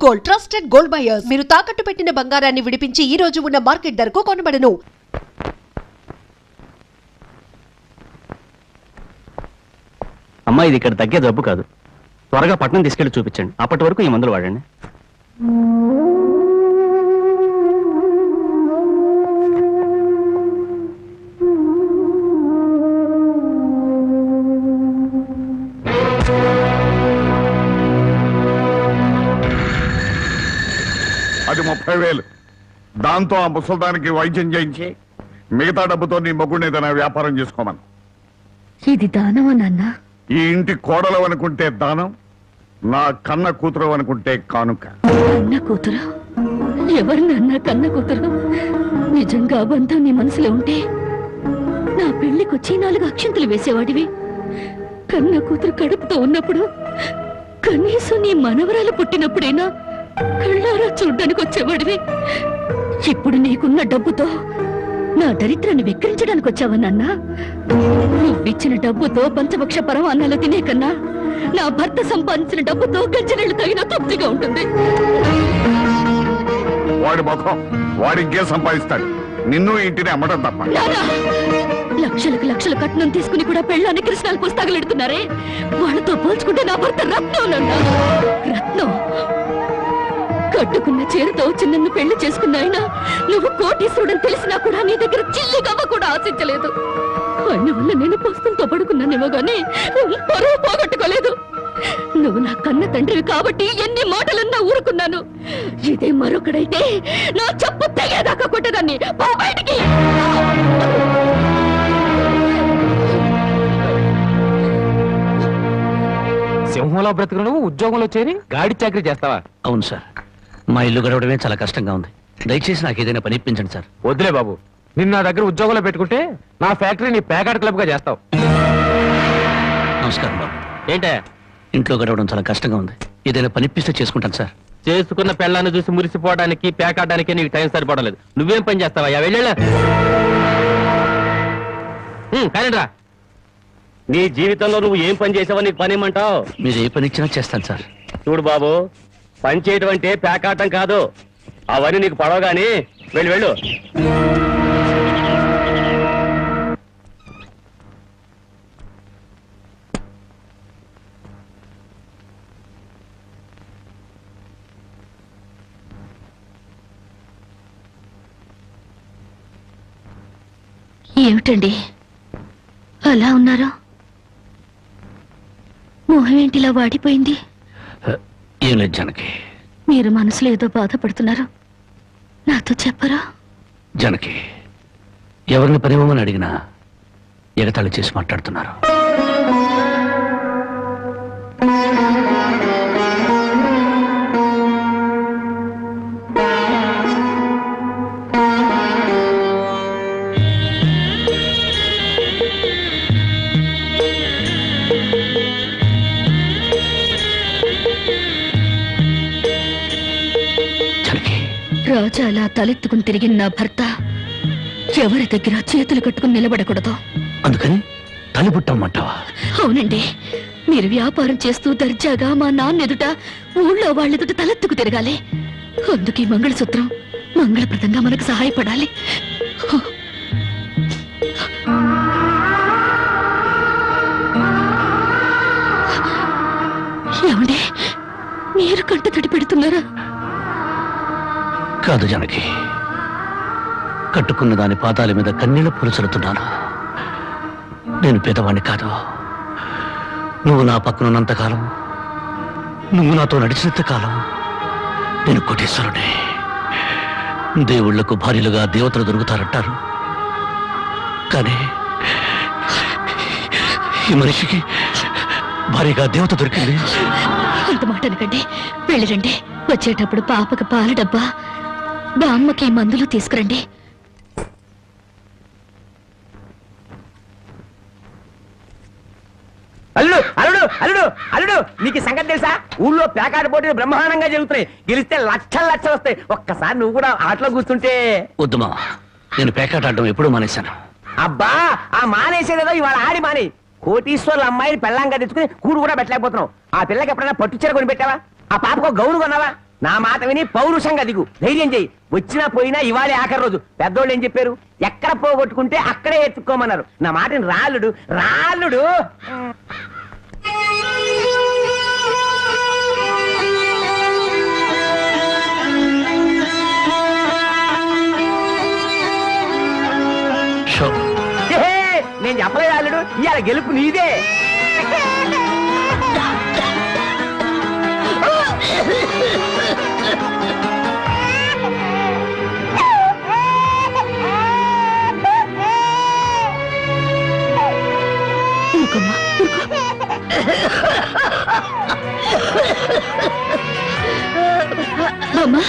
Gold trusted gold buyers. మీరు తాకట్టు పెట్టిన బంగారాన్ని విడిపించి ఈ రోజు ఉన్న మార్కెట్ ధరకు కొనబడను. అమ్మా, ఇది ఇక్కడ తగ్గే జబ్బు కాదు. త్వరగా పట్నం తీసుకెళ్లి చూపించండి. అప్పటి వరకు ఈ మందులు వాడండి. అది 30,000. దాంతో ఆ ముసల్దానికి వైద్యం చేయించి మిగతా డబ్బుతో నీ మొగ్గుని ఏదైనా వ్యాపారం చేసుకోమను. ఇది దానమా నాన్న? ఈ ఇంటి కోడలు అనుకుంటే దానం, నా కన్న కూతురు అనుకుంటే కానుక. కన్న కూతురు? ఎవరు నాన్న కన్న కూతురు? నిజంగా బంధం నీ మనసులో ఉంటే నా పెళ్లికొచ్చి 4 అక్షంతలు వేసేవాడివి. కన్న కూతురు కడుపుతో ఉన్నప్పుడు, కనీసం నీ మనవరాలు పుట్టినప్పుడైనా కళ్ళారా చూడ్డానికి వచ్చేవాడివి. ఇప్పుడు నీకున్న డబ్బుతో నా దరిద్రాన్ని వెక్కిరించడానికి వచ్చావా నాన్న? నువ్విచ్చిన డబ్బుతో పంచభక్ష పరమాన్నాలు తినే కన్నా నా భర్త సంపాదించిన డబ్బుతో గంజనీళ్లు తగిన తృప్తిగా ఉంటుంది. వాడి ముఖం వాడి ఇంకే సంపాదిస్తాడు. నిన్ను ఇంటిని అమ్మడం తప్ప. లక్షలకు లక్షల కట్నం తీసుకుని కూడా పెళ్ళాన్ని కృష్ణాలు పుస్తకాలెడుతున్నారే, వాళ్ళతో పోల్చుకుంటే నా భర్త రత్నం నాన్న. రత్నం కట్టుకున్న చీరతో చిన్నన్ను పెళ్లి చేసుకున్న ఆయన నువ్వు కోటీశ్వరుడని తెలిసినా కూడా నీ దగ్గర చిల్లిగవ్వ కూడా ఆశించలేదు. ఆయన వల్ల నేను పుస్తకంతో పడుకున్నానేమో గానీ పరువు పోగొట్టుకోలేదు. నువ్వు నా కన్న తండ్రివి కాబట్టి ఎన్ని మాటలన్నా ఊరుకున్నాను. ఇదే మరొకడైతే నా చెప్పు తెగేదాకా కొట్టేదాన్ని. బయటికి సింహంలో బ్రతుకును ఉద్యోగంలో చేరి గాడి చాకరీ చేస్తావా? అవును సార్, మా ఇల్లు గడవడమే చాలా కష్టంగా ఉంది. దయచేసి నాకు ఏదైనా పని ఇప్పించండి సార్. వద్దులే బాబు, నిన్ను నా దగ్గర ఉద్యోగంలో పెట్టుకుంటే నా ఫ్యాక్టరీని ప్యాకాట్ క్లబ్ గా చేస్తావు. నమస్కారం బాబు. ఏంటే ఇంట్లో గడవడం చాలా కష్టంగా ఉంది. ఏదైనా పని ఇప్పిస్తే చేసుకుంటాను సార్. చేసుకున్న పెళ్ళాన్ని చూసి మురిసిపోవడానికి ప్యాకాటానికి నీకు టైం సరిపోవడం. నువ్వేం పని చేస్తావా? వెళ్ళా కానిరా. నీ జీవితంలో నువ్వు ఏం పని చేసావో నీకు పని ఏమంటావు? మీరు ఏ పని ఇచ్చినా చేస్తాను సార్. చూడు బాబు, పని చేయటం అంటే ప్యాకాటం కాదు. అవన్నీ నీకు పడవగాని వెళ్ళు. ఏమిటండి అలా ఉన్నారు? మొహం ఏంటిలా వాడిపోయింది? ఏం లేదు జానకి. మీరు మనసులో ఏదో బాధపడుతున్నారు, నాతో చెప్పరా? జానకి, ఎవరిని పనివ్వమని అడిగినా ఎగతాళి చేసి మాట్లాడుతున్నారు. రాజా అలా తలెత్తుకుని తిరిగిన నా భర్త ఎవరి దగ్గర చేతులు కట్టుకుని నిలబడకూడదు. అందుకని తలిపుట్టమ్మంటావా? అవునండి, మీరు వ్యాపారం చేస్తూ దర్జాగా మా నాన్న ఎదుట, ఊళ్ళో వాళ్ళెదుట తలెత్తుకు తిరగాలి. అందుకే మంగళసూత్రం మంగళప్రదంగా మనకు సహాయపడాలి. ఏమండి, మీరు కంట తడి పెడుతున్నారా? కాదు జానకి, కట్టుకున్న దాని పాదాల మీద కన్నీళ్లు పులుచలుతున్నాను. నేను పేదవాణ్ణి కాదు. నువ్వు నా పక్కనున్నంతకాలం, నువ్వు నాతో నడిచినంత కాలం నేను కోటీశ్వరుడే. దేవుళ్లకు భార్యలుగా దేవతలు దొరుకుతారంటారు, కానీ ఈ మనిషికి భార్యగా దేవత దొరికింది. అంత మాట అనకండి, వెళ్ళిరండి. వచ్చేటప్పుడు పాపకు పాల డబ్బా, బామ్మకి మందులు తీసుకురండి. అల్లుడు అల్లుడు అల్లుడు అల్లుడు నీకు సంగతి తెలుసా? ఊళ్ళో ప్యాకాట పోటీలు బ్రహ్మాండంగా జరుగుతున్నాయి. గెలిస్తే లక్షలు వస్తాయి. ఒక్కసారి నువ్వు కూడా ఆటలో కూర్చుంటే. వద్దుమా, నేను పేకాట ఆడడం ఎప్పుడూ మానేశాను. అబ్బా, ఆ మానేసేదేదో ఇవాళ ఆడి మాని. కోటీశ్వర్ల అమ్మాయిని పెళ్ళంగా తెచ్చుకుని కూడు కూడా పెట్టలేకపోతున్నావు. ఆ పిల్లకి ఎప్పుడైనా పట్టు చీర కొని పెట్టావా? ఆ పాపకు గౌను కొన్నావా? నా మాట విని పౌరుషంగా దిగు, ధైర్యం చెయ్యి. వచ్చినా పోయినా ఇవాళే ఆఖరి రోజు. పెద్దోళ్ళు ఏం చెప్పారు? ఎక్కడ పోగొట్టుకుంటే అక్కడే ఎత్తుక్కోమన్నారు. నా మాటని రాళ్ళుడు రాళ్ళుడు. నేను చెప్పలేదు రాళ్ళుడు, ఇవాళ గెలుపు నీదే. బామ్మ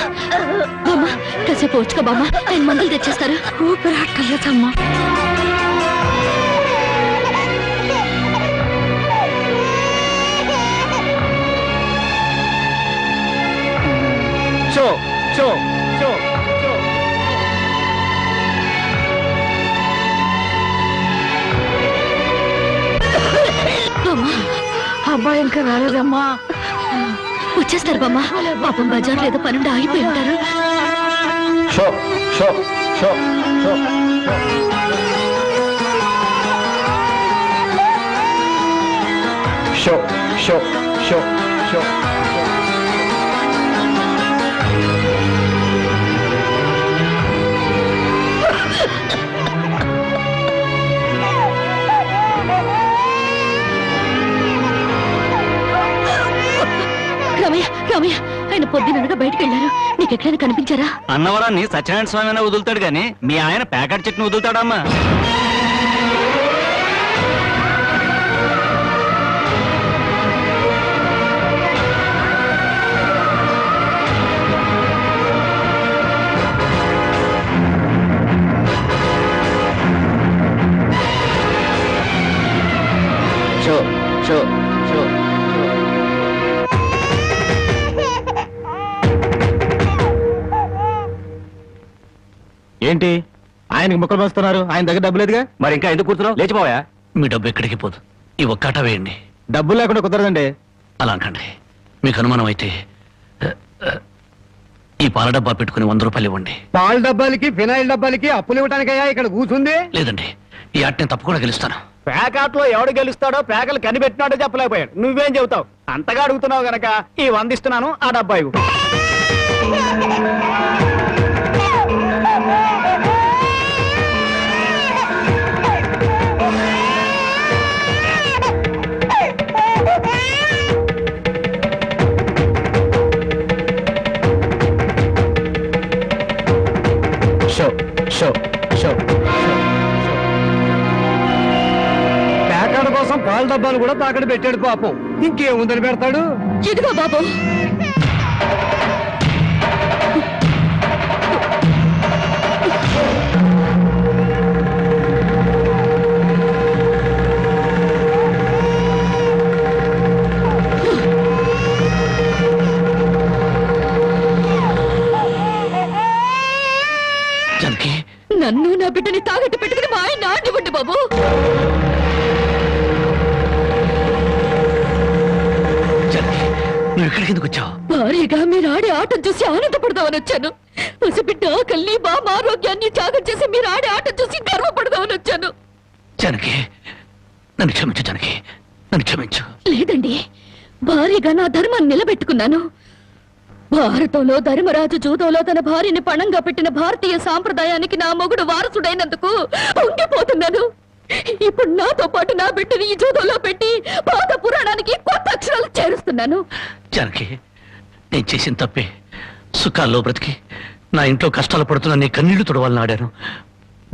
బామ్మ కాసేపు వచ్చుకో బామ్మ, ఆయన మందులు తెచ్చేస్తారు. ఊపిరాట్లేదమ్మా. షో షో షో షో. అబ్బాయి ఇంకా రాలేదమ్మా. వచ్చేస్తారు బామ్మ. పాపం బజార్ లేదో పనుండి ఆగిపోయి ఉంటారు. షో షో షో షో. షో షో షో షో. రామయ్య రామయ్య, ఆయన పొద్దుననగా బయటకు వెళ్ళారు. నీకు ఎక్కడైనా కనిపించారా? అన్నవరాన్ని సత్యనారాయణ స్వామి అయినా వదులుతాడు గాని మీ ఆయన ప్యాకెట్ చెట్టును వదులుతాడమ్మా. షో షో షో. ఏంటి ఆయనకి ముక్కలు పంచుతున్నారు? ఆయన దగ్గర డబ్బు లేదుగా. మరి ఇంకా ఎందుకు కూర్చున్నావు? లేచిపోయా. మీ డబ్బు ఎక్కడికి పోదు. ఈ ఒక్కట వేయండి. డబ్బులు లేకుండా కుదరదండి. అలా అనకండి. మీకు అనుమానం అయితే ఈ పాల డబ్బా పెట్టుకుని 100 రూపాయలు ఇవ్వండి. పాల డబ్బాలకి ఫినాయిల్ డబ్బాలకి అప్పులు ఇవ్వడానికయ్యా ఇక్కడ కూర్చుంది. లేదండి, ఈ ఆట నేను తప్పకుండా గెలుస్తాను. ప్యాకాట్లో ఎవడు గెలుస్తాడో ప్యాకలు కనిపెట్టినాడో చెప్పలేకపోయాడు. నువ్వేం చెబుతావు? అంతగా అడుగుతున్నావు గనక ఈ 100 ఇస్తున్నాను. ఆ డబ్బా ఇవ్వు. షో షో షో. ప్యాకాడ కోసం పాల డబ్బాలు కూడా తాకడి పెట్టాడు పాపం. ఇంకేముందని పెడతాడు? ఇదిగో బాబు. జానకి, నన్ను నా బిడ్డని తాగట్టు పెట్టుకుని మా ఆయన ఆడివ్వండి బాబు. జానకి, నువ్వు ఇక్కడికి ఎందుకు వచ్చావు? భారీగా మీరు ఆడే ఆటను చూసి ఆనందపడదామని వచ్చాను. పసిబిడ్డ ఆకలిని బామ్మ ఆరోగ్యాన్ని త్యాగం చేసి మీరు ఆడే ఆట చూసి గర్వపడదామని వచ్చాను. జానకి, నన్ను క్షమించు. జానకి, నన్ను క్షమించు. లేదండి, భారీగా నా ధర్మాన్ని నిలబెట్టుకున్నాను. భారతంలో ధర్మరాజు జూదంలో తన భార్యని పణంగా పెట్టిన భారతీయ సాంప్రదాయానికి నా మొగుడు వారసుడైనందుకు ఉండిపోతున్నాను. ఇప్పుడు నాతో పాటు నా బిడ్డని ఈ జూదంలో పెట్టి పాత పురాణానికి కొత్త అక్షరాలు చేరుస్తున్నాను. జానకి, నేను చేసిన తప్పే. సుఖాల్లో బ్రతికి నా ఇంట్లో కష్టాలు పడుతున్న నీ కన్నీళ్లు తుడవాలని ఆడాను.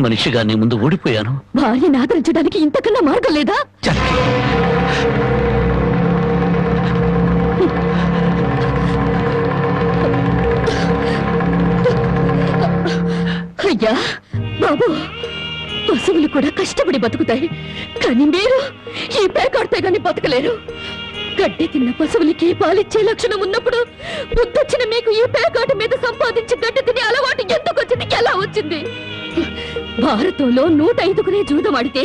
మనిషిగా నీ ముందు ఓడిపోయాను. భార్యని ఆదరించడానికి ఇంతకన్నా మార్గం లేదా? జానకి, అయ్యా బాబు, పశువులు కూడా కష్టపడి బతుకుతాయి, కానీ మీరు ఈ పేకాడితే గాని బతకలేరు. గడ్డి తిన్న పశువులకి పాలిచ్చే లక్షణం ఉన్నప్పుడు బుద్ధొచ్చిన మీకు ఈ పేకాట మీద సంపాదించి గడ్డి తినే అలవాటు ఎందుకు వచ్చింది? ఎలా వచ్చింది? భారతంలో 105 జూదం ఆడితే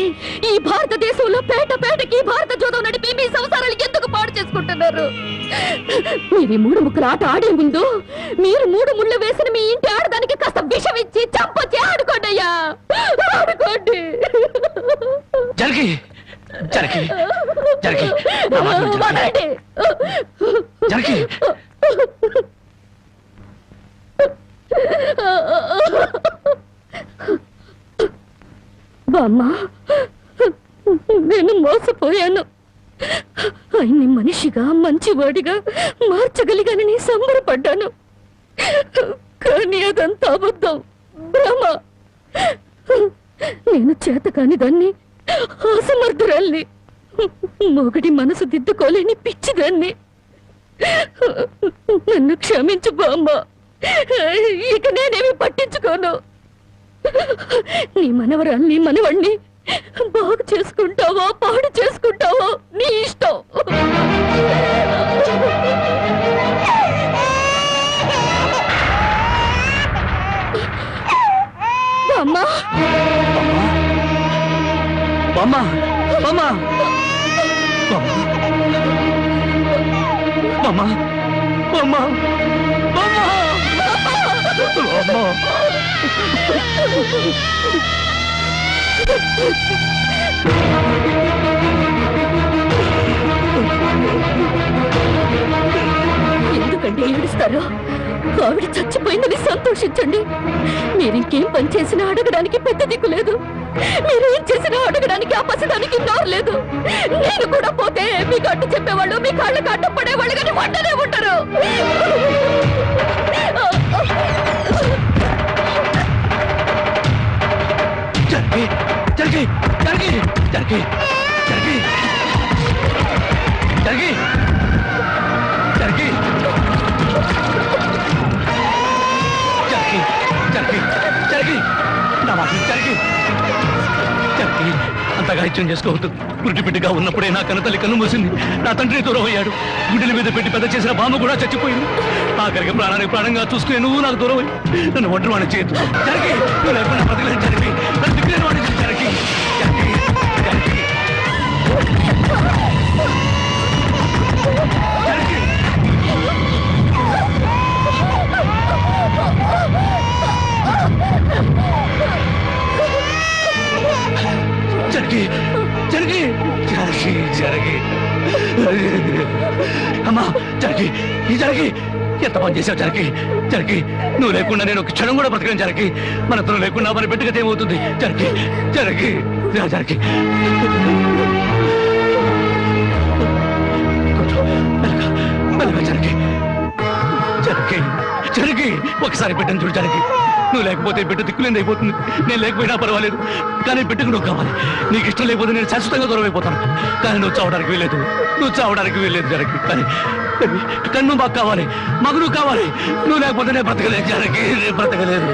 ఈ భారతదేశంలో పేట పేటకి భారత జూదం నడిపి మీ సంసారాలు ఎందుకు పాడు చేసుకుంటున్నారు? మీరు ఈ 3 ముక్కల ఆట ఆడే ముందు మీరు 3 ముళ్ళు వేసిన మీ ఇంటి ఆడదానికి కాస్త విషం ఇచ్చి చంపొచ్చి ఆడుకోండి అయ్యా, ఆడుకోండి. జరగి జరగి జరగి నా మాట విను, జరగి. జరగి బామ్మ, నేను మోసపోయాను. ఆయన్ని మనిషిగా మంచివాడిగా మార్చగలిగానని సంబరపడ్డాను. కానీ అదంతా అబద్ధం, భ్రమ. నేను చేతకాని దాన్ని, అసమర్థురాల్ని, మొగడి మనసు దిద్దుకోలేని పిచ్చిదాన్ని. నన్ను క్షమించు బామ్మ, ఇక నేనేమి పట్టించుకోను. నీ మనవరాల్ని మనవణ్ణి బాగు చేసుకుంటావో పాడు చేసుకుంటావో నీ ఇష్టం. అమ్మా బామ్మ బామ్మ బామ్మ బామ్మ బామ్మ ఎందుకండి ఏడుస్తారు? ఆవిడ చచ్చిపోయిందని సంతోషించండి. మీరింకేం పని చేసినా అడగడానికి పెద్ద దిక్కు లేదు. మీరేం చేసినా అడగడానికి ఆ పసడానికి నోరు లేదు. నేను కూడా పోతే మీకు అడ్డు చెప్పేవాళ్ళు, మీ కాళ్ళకి అడ్డు పడేవాళ్ళు, కానీ వంటనే ఉంటారు. జరగి జరగి జరగి జరగి జరగి జరగి జరగి జరగి జరగి జరగి నా మాట జరగి జరగి అంతగా ఇచ్చం చేసుకోవద్దు. గుడ్డి బిడ్డగా ఉన్నప్పుడే నా కన్నతల్లి కన్ను మూసింది. నా తండ్రి దూరం అయ్యాడు. గుడ్డల మీద పెట్టి పెద్ద చేసిన బామ్మ కూడా చచ్చిపోయింది. ఆఖరికి ప్రాణానికి ప్రాణంగా చూసుకునే నువ్వు నాకు దూరం అయ్యి నన్ను ఒంటరి వాడిని చేయొద్దు. జరిగి నువ్వు లేకుండా బతకలేని జరిగి నన్ను దిక్కులేని వాడిని చేసి జరిగి జరిగి జరిగి జరిగి జరిగి జరిగి జరిగి జరిగి అమ్మా జరిగి ఈ జరిగి ఎంత పని చేసావు జరిగి జరిగి నువ్వు లేకుండా నేను ఒక క్షణం కూడా బ్రతకలేను జరిగి మనతో లేకుండా మన బిడ్డగతి ఏమవుతుంది జరిగి జరిగి జరిగి మెల్లగా జరిగి జరిగి జరిగి ఒకసారి బిడ్డను చూడు జరిగి నువ్వు లేకపోతే బిడ్డ దిక్కులేని అయిపోతుంది. నేను లేకపోయినా పర్వాలేదు, కానీ బిడ్డకు నువ్వు కావాలి. నీకు ఇష్టం లేకపోతే నేను శాశ్వతంగా దూరం అయిపోతాను. కానీ నువ్వు చావడానికి వీలేదు, నువ్వు చావడానికి వీలేదు జరిగి. కానీ నువ్వు మాకు కావాలి, మాకు నువ్వు కావాలి. నువ్వు లేకపోతే నేను బ్రతకలేదు జరిగి, నేను బ్రతకలేదు.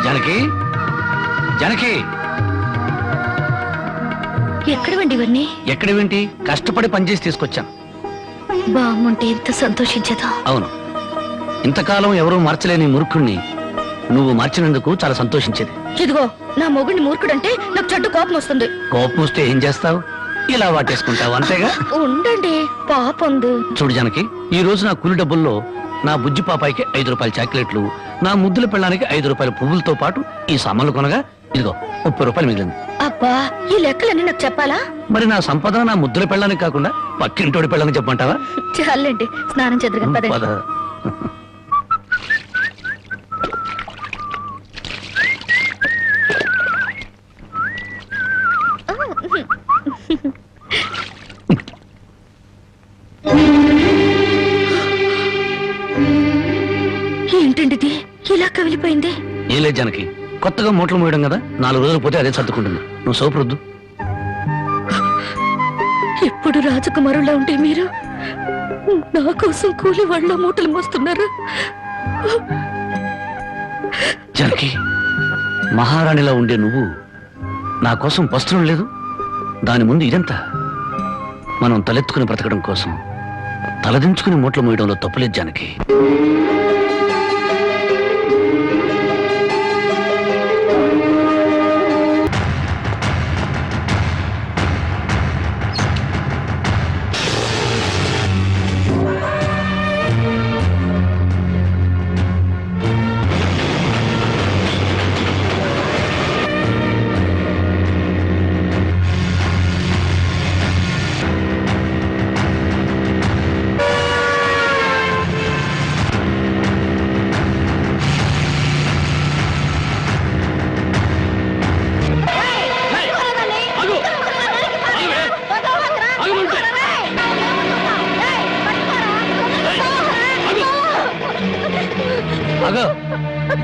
జానకి జానకి ఎక్కడవండి ఇవన్నీ? ఎక్కడేంటి? కష్టపడి పనిచేసి తీసుకొచ్చాను. బామ్మంటే ఎంత సంతోషించదా? అవును, ఇంతకాలం ఎవరూ మార్చలేని మూర్ఖుణ్ణి నువ్వు మార్చినందుకు చాలా సంతోషించేది. ఇదిగో, నా మొగుడిని మూర్ఖుడంటే నాకు చెడ్డ కోపం వస్తుంది. కోపం వస్తే ఏం చేస్తావు? ఇలా వాటేసుకుంటావు, అంతేగా? ఉండండి, పాపంది. చూడు జానకి, ఈ రోజు నా కూలి డబ్బుల్లో నా బుజ్జి పాపాయికి 5 రూపాయల చాక్లెట్లు, నా ముద్దుల పెళ్ళానికి 5 రూపాయల పువ్వులతో పాటు ఈ సామాన్లు కొనగా ఇదిగో 30 రూపాయలు మిగిలింది. అబ్బా, ఈ లెక్కలన్నీ నాకు చెప్పాలా? మరి నా సంపద నా ముద్దుల పెళ్ళానికి కాకుండా పక్కింటోడి పెళ్ళానికి చెప్పమంటావా? చాలండి, స్నానం చేద్దరు పద. పద. ఏంటండి ఇది ఇలా కవిలిపోయింది? ఏలే జానకి, కొత్తగా మూటలు మోయడం కదా, 4 రోజులు పోతే అదే సర్దుకుంటుంది. నువ్వు సోపు రుద్దు. ఎప్పుడు రాజకుమారులా ఉంటే మీరు నా కోసం కూలి వాళ్ళ మూటలు మోస్తున్నారు. జనకి, మహారాణిలా ఉండే నువ్వు నా కోసం వస్త్రం లేదు, దాని ముందు ఇదంతా. మనం తలెత్తుకుని బ్రతకడం కోసం తలదించుకుని మూటలు మోయడంలో తప్పులేదు జానకి.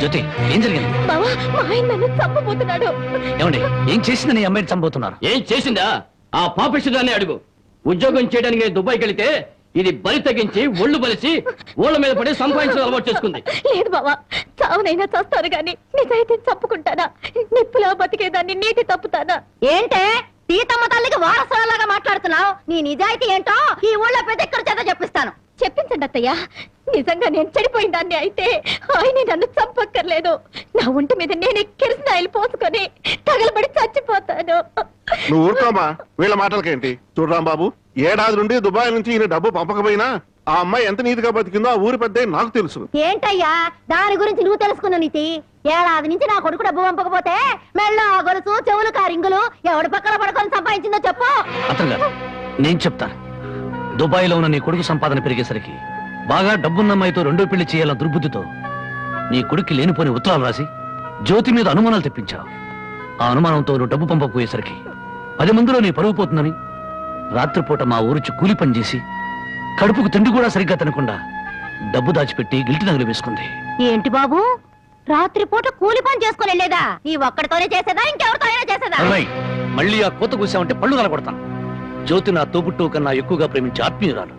జ్యోతి, ఏం జరిగింది? బావా, మా ఆయన నన్ను చంపబోతున్నాడు. ఏమండి, ఏం చేసిందని ఈ అమ్మాయిని చంపబోతున్నారు? ఏం చేసిందా? ఆ పాపిష్టిదాన్ని అడుగు. ఉద్యోగం చేయడానికి నేను దుబాయ్కి వెళితే ఇది బలి తగ్గించి ఒళ్ళు బలిసి ఓళ్ళ మీద పడి సంపాదించడం అలవాటు చేసుకుంది. లేదు బావా, చావునైనా చేస్తాను గాని నిజాయితీని చంపుకుంటానా? నిప్పులా బతికేదాన్ని నీటి తప్పుతానా? ఏంటే సీతమ్మ తల్లికి వారసులాగా మాట్లాడుతున్నావు? నీ నిజాయితీ ఏంటో ఈ ఊళ్ళో ప్రతి ఒక్కరి చేత చెప్పిస్తాను. చెప్పించండి అత్తయ్య. నిజంగా నేను చెడిపోయిన దాన్ని అయితే ఆయన నన్ను చంపక్కర్లేదు. నా ఒంటి మీద నేనే కిరసనాయిలు పోసుకొని తగలబడి చచ్చిపోతాను. నువ్వు ఊరుకోమా, వీళ్ళ మాటలకేంటి? చూడరాం బాబు, ఏడాది నుండి దుబాయ్ నుంచి ఈయన డబ్బు పంపకపోయినా ఆ అమ్మాయి ఎంత నీతిగా బతికిందో ఆ ఊరి పెద్ద నాకు తెలుసు. ఏంటయ్యా దాని గురించి నువ్వు తెలుసుకున్న నీతి? ఏడాది నుంచి నా కొడుకు డబ్బు పంపకపోతే మెళ్ళ గొలుసు చెవులు కారింగులు ఎవడి పక్కన పడుకొని సంపాదించిందో చెప్పు. అతను గారు, నేను చెప్తాను. దుబాయ్లో ఉన్న నీ కొడుకు సంపాదన పెరిగేసరికి బాగా డబ్బున్న అమ్మాయితో 2వ పెళ్లి చేయాలన్న దుర్బుద్ధితో నీ కొడుక్కి లేనిపోని ఉత్తరాలు రాసి జ్యోతి మీద అనుమానాలు తెప్పించావు. ఆ అనుమానంతో నువ్వు డబ్బు పంపకపోయేసరికి 10 మందిలో నీ పరువు పోతుందని రాత్రిపూట మా ఊరుచి కూలి పని చేసి కడుపుకు తిండి కూడా సరిగ్గా తినకుండా డబ్బు దాచిపెట్టి గిల్టి నగలు వేసుకుంది. ఏంటి బాబు, రాత్రిపూట కూలి పని చేసుకుని వెళ్ళేదా? నీ ఒక్కడితోనే చేసేదా ఇంకెవరితో అయినా చేసేదా? అమ్మాయి, మళ్ళీ ఆ కోత కూసావంటే పళ్ళు నలగొడతాను. జ్యోతి నా తోబుట్టు కన్నా ఎక్కువగా ప్రేమించే ఆత్మీయురాలు.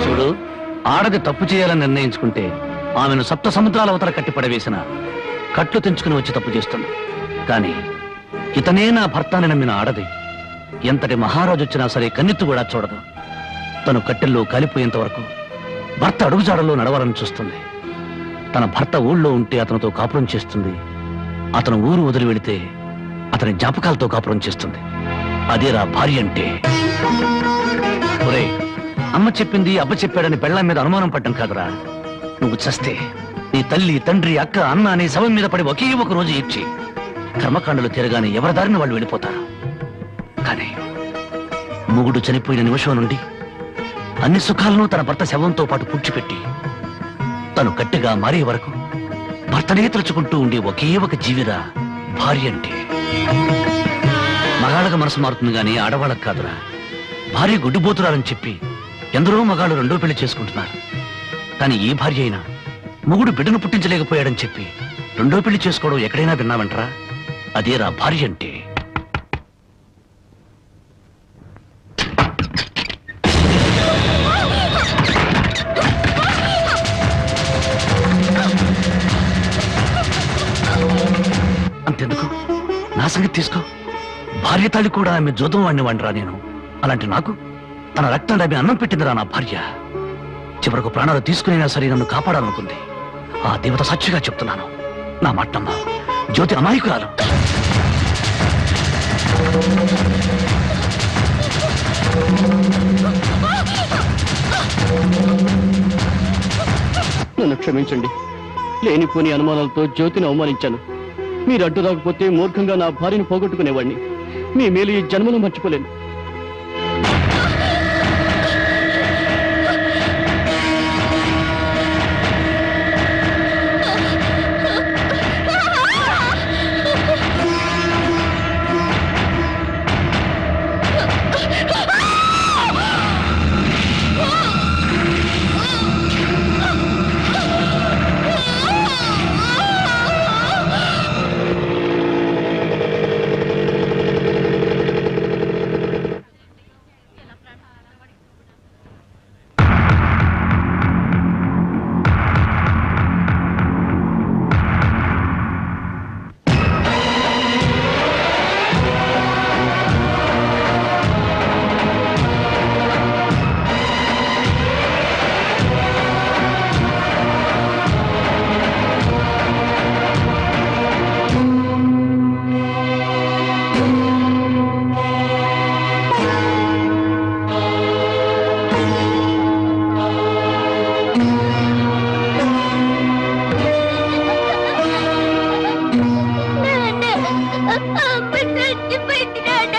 చూడు, ఆడది తప్పు చేయాలని నిర్ణయించుకుంటే ఆమెను 7 సముద్రాల అవతల కట్టి పడవేసిన కట్లు తెంచుకుని వచ్చి తప్పు చేస్తుంది. కానీ ఇతనే నా భర్తని నమ్మిన ఆడది ఎంతటి మహారాజు వచ్చినా సరే కన్నెత్తు కూడా చూడదు. తను కట్టెల్లో కాలిపోయేంత వరకు భర్త అడుగుజాడల్లో నడవాలని చూస్తుంది. తన భర్త ఊళ్ళో ఉంటే అతనితో కాపురం చేస్తుంది. అతను ఊరు వదిలి వెళితే అతని జ్ఞాపకాలతో కాపురం చేస్తుంది. అదేరా భార్య అంటే. ఒరేయ్, అమ్మ చెప్పింది అబ్బ చెప్పాడని పెళ్ళాం మీద అనుమానం పడ్డం కాదురా. నువ్వు చస్తే నీ తల్లి, తండ్రి, అక్క, అన్న అనే శవం మీద పడి ఒకే ఒక రోజు ఏడ్చి కర్మకాండలు తిరగానే ఎవరి దారిని వాళ్ళు వెళ్ళిపోతారు. కానీ మొగుడు చనిపోయిన నిమిషం నుండి అన్ని సుఖాలను తన భర్త శవంతో పాటు పూడ్చిపెట్టి తను గట్టిగా మారే వరకు భర్తనే తలుచుకుంటూ ఉండే ఒకే ఒక జీవిరా భార్య అంటే. మగాళ్ళకి మనసు మారుతుంది గానీ ఆడవాళ్ళకు కాదురా. భార్య గుడ్డుబోతురాలని చెప్పి ఎందరో మగాళ్ళు 2వ పెళ్లి చేసుకుంటున్నారు. కానీ ఈ భార్య అయినా మొగుడు బిడ్డను పుట్టించలేకపోయాడని చెప్పి 2వ పెళ్లి చేసుకోవడం ఎక్కడైనా విన్నావంటరా? అదేరా భార్య అంటే. అంతెందుకు, నా సంగతి తీసుకో. భార్య తాళి కూడా ఆమె జోదం వాడిని వండరా నేను. అలాంటి నాకు తన రక్తం ఆమె అన్నం పెట్టిందిరా నా భార్య. చివరకు ప్రాణాలు తీసుకునేనా సరే నన్ను కాపాడాలనుకుంది. ఆ దేవత సాక్షిగా చెప్తున్నాను, నా మాటమ్మ. జ్యోతి అమాయకురాలు. నన్ను క్షమించండి. లేనిపోని అనుమానాలతో జ్యోతిని అవమానించాను. మీరు అడ్డు రాకపోతే మూర్ఖంగా నా భార్యను పోగొట్టుకునేవాడిని. మీ మేలు ఈ జన్మలో మర్చిపోలేను. అమ్మ చచ్చిపోయింది నాన్న